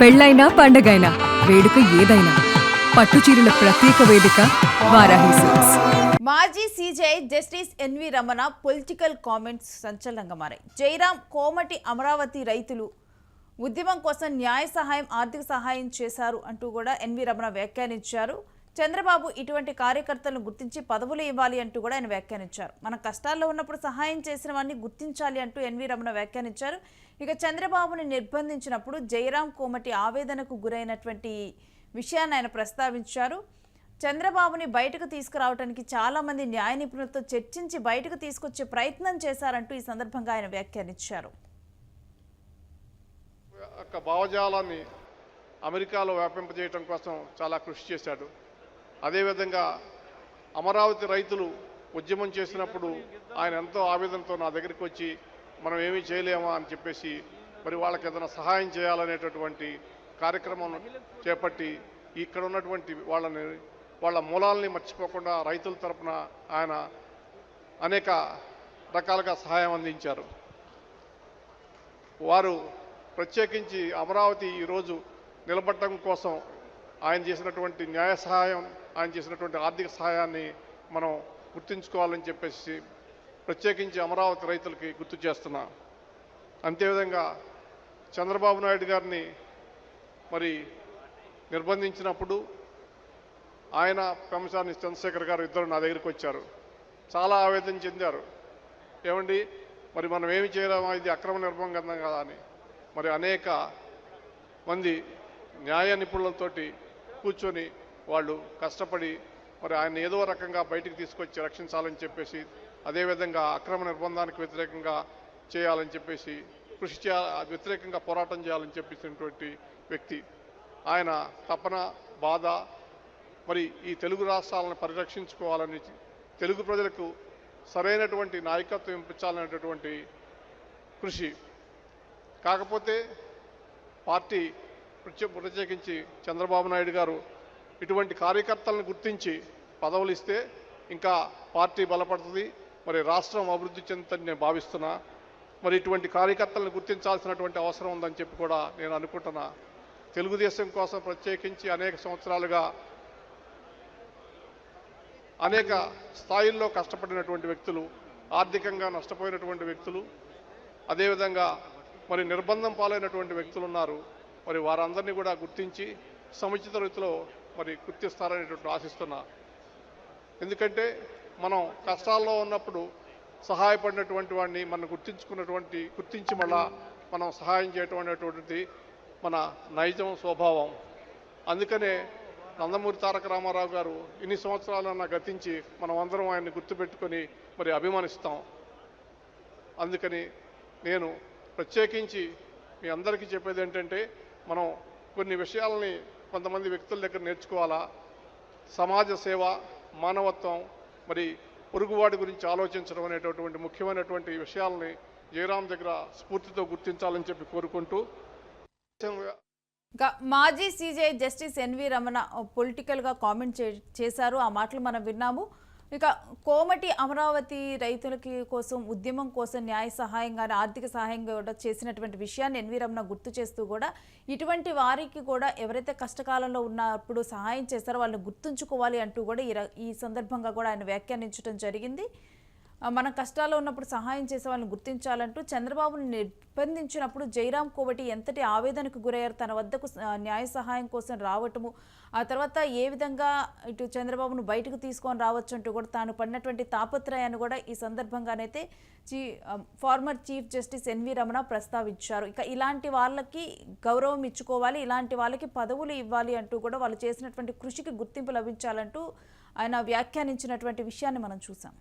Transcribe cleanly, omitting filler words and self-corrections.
పెళ్ళైనా పండగైనా వేడుక ఏదైనా పట్టుచీరల ప్రత్యేక వేదిక వారాహి సిల్క్స్. మాజీ CJ justice NV Ramana political comments సంచలనంగా మారాయి. జైరాం కోమటి అమరావతి రైతులు ఉద్యమం కోసం న్యాయ సహాయం ఆర్థిక సహాయం చేశారు అంటూ కూడా ఎన్వి రమణ వ్యాఖ్యానించారు. చంద్రబాబు ఇటువంటి కార్యకర్తలను గుర్తించి పదవులు ఇవ్వాలి అంటూ కూడా ఆయన వ్యాఖ్యానించారు. మన కష్టాల్లో ఉన్నప్పుడు సహాయం చేసిన వారిని గుర్తించాలి అంటూ ఎన్వి రమణ వ్యాఖ్యానించారు. ఇక చంద్రబాబుని నిర్బంధించినప్పుడు జైరాం కోమటి ఆవేదనకు గురైనటువంటి విషయాన్ని ఆయన ప్రస్తావించారు. చంద్రబాబుని బయటకు తీసుకురావడానికి చాలా మంది న్యాయ నిపుణులతో చర్చించి బయటకు తీసుకొచ్చే ప్రయత్నం చేశారంటూ ఈ సందర్భంగా ఆయన వ్యాఖ్యానించారు. భావజాలాన్ని అమెరికాలో వ్యాపింపజేయడం కోసం చాలా కృషి చేశాడు. అదేవిధంగా అమరావతి రైతులు ఉద్యమం చేసినప్పుడు ఆయన ఎంతో ఆవేదనతో నా దగ్గరికి వచ్చి మనం ఏమీ చేయలేమా అని చెప్పేసి మరి వాళ్ళకి ఏదైనా సహాయం చేయాలనేటటువంటి కార్యక్రమం చేపట్టి ఇక్కడ ఉన్నటువంటి వాళ్ళ మూలాలని మర్చిపోకుండా రైతుల తరపున ఆయన అనేక రకాలుగా సహాయం అందించారు. వారు ప్రత్యేకించి అమరావతి ఈరోజు నిలబడటం కోసం ఆయన చేసినటువంటి న్యాయ సహాయం, ఆయన చేసినటువంటి ఆర్థిక సహాయాన్ని మనం గుర్తుంచుకోవాలని చెప్పేసి ప్రత్యేకించి అమరావతి రైతులకి గుర్తు చేస్తున్నా. అంతేవిధంగా చంద్రబాబు నాయుడు గారిని మరి నిర్బంధించినప్పుడు ఆయన పెమ్మసాని చంద్రశేఖర్ గారు ఇద్దరు నా దగ్గరికి వచ్చారు. చాలా ఆవేదన చెందారు. ఏమండి మరి మనం ఏమి చేయలేమా, ఇది అక్రమ నిర్బంధం కదా అని. మరి అనేక మంది న్యాయ నిపుణులతోటి కూర్చొని వాళ్ళు కష్టపడి మరి ఆయన ఏదో రకంగా బయటికి తీసుకొచ్చి రక్షించాలని చెప్పేసి, అదేవిధంగా అక్రమ నిర్బంధానికి వ్యతిరేకంగా చేయాలని చెప్పేసి కృషి వ్యతిరేకంగా పోరాటం చేయాలని చెప్పేసినటువంటి వ్యక్తి. ఆయన తపన బాధ మరి ఈ తెలుగు రాష్ట్రాలను పరిరక్షించుకోవాలని, తెలుగు ప్రజలకు సరైనటువంటి నాయకత్వం ఇప్పించాలనేటటువంటి కృషి. కాకపోతే పార్టీ ప్రత్యేకించి చంద్రబాబు నాయుడు గారు ఇటువంటి కార్యకర్తలను గుర్తించి పదవులు ఇస్తే ఇంకా పార్టీ బలపడుతుంది, మరి రాష్ట్రం అభివృద్ధి చెందుతుందని నేను భావిస్తున్నా. మరి ఇటువంటి కార్యకర్తలను గుర్తించాల్సినటువంటి అవసరం ఉందని చెప్పి కూడా నేను అనుకుంటున్నా. తెలుగుదేశం కోసం ప్రత్యేకించి అనేక సంవత్సరాలుగా అనేక స్థాయిల్లో కష్టపడినటువంటి వ్యక్తులు, ఆర్థికంగా నష్టపోయినటువంటి వ్యక్తులు, అదేవిధంగా మరి నిర్బంధం పాలైనటువంటి వ్యక్తులు ఉన్నారు. మరి వారందరినీ కూడా గుర్తించి సముచిత రీతిలో మరి గుర్తిస్తారనేటువంటి ఆశిస్తున్నా. ఎందుకంటే మనం కష్టాల్లో ఉన్నప్పుడు సహాయపడినటువంటి వాడిని మనం గుర్తించి మళ్ళా మనం సహాయం చేయటం అనేటువంటిది మన నైజం స్వభావం. అందుకనే నందమూరి తారక రామారావు గారు ఇన్ని సంవత్సరాలన్నా గతించి మనం అందరం ఆయన్ని గుర్తుపెట్టుకొని మరి అభిమానిస్తాం. అందుకని నేను ప్రత్యేకించి మీ అందరికీ చెప్పేది ఏంటంటే, మనం కొన్ని విషయాలని కొంతమంది వ్యక్తుల దగ్గర నేర్చుకోవాలా. సమాజ సేవ, మానవత్వం, మరి పొరుగువాడి గురించి ఆలోచించడం అనేటటువంటి ముఖ్యమైనటువంటి విషయాలని జయరాం దగ్గర స్ఫూర్తితో గుర్తించాలని చెప్పి కోరుకుంటూ, మాజీ సీజే జస్టిస్ ఎన్వి రమణ పొలిటికల్గా కామెంట్ చేశారు. ఆ మాటలు మనం విన్నాము. ఇక కోమటి అమరావతి రైతులకి కోసం ఉద్యమం కోసం న్యాయ సహాయం కానీ ఆర్థిక సహాయం కూడా చేసినటువంటి విషయాన్ని ఎన్వి రమణ గుర్తు చేస్తూ కూడా ఇటువంటి వారికి కూడా ఎవరైతే కష్టకాలంలో ఉన్నప్పుడు సహాయం చేస్తారో వాళ్ళని గుర్తుంచుకోవాలి అంటూ కూడా ఈ సందర్భంగా కూడా ఆయన వ్యాఖ్యానించడం జరిగింది. మన కష్టాల్లో ఉన్నప్పుడు సహాయం చేసే వాళ్ళని గుర్తించాలంటూ చంద్రబాబుని నిర్బంధించినప్పుడు జైరాం కోమటి ఎంతటి ఆవేదనకు గురయ్యారు, తన వద్దకు న్యాయ సహాయం కోసం రావటము, ఆ తర్వాత ఏ విధంగా ఇటు చంద్రబాబును బయటకు తీసుకొని రావచ్చు అంటూ కూడా తాను పడినటువంటి తాపత్రయాన్ని కూడా ఈ సందర్భంగానైతే former chief justice NV Ramana ప్రస్తావించారు. ఇక ఇలాంటి వాళ్ళకి గౌరవం ఇచ్చుకోవాలి, ఇలాంటి వాళ్ళకి పదవులు ఇవ్వాలి అంటూ కూడా వాళ్ళు చేసినటువంటి కృషికి గుర్తింపు లభించాలంటూ ఆయన వ్యాఖ్యానించినటువంటి విషయాన్ని మనం చూసాం.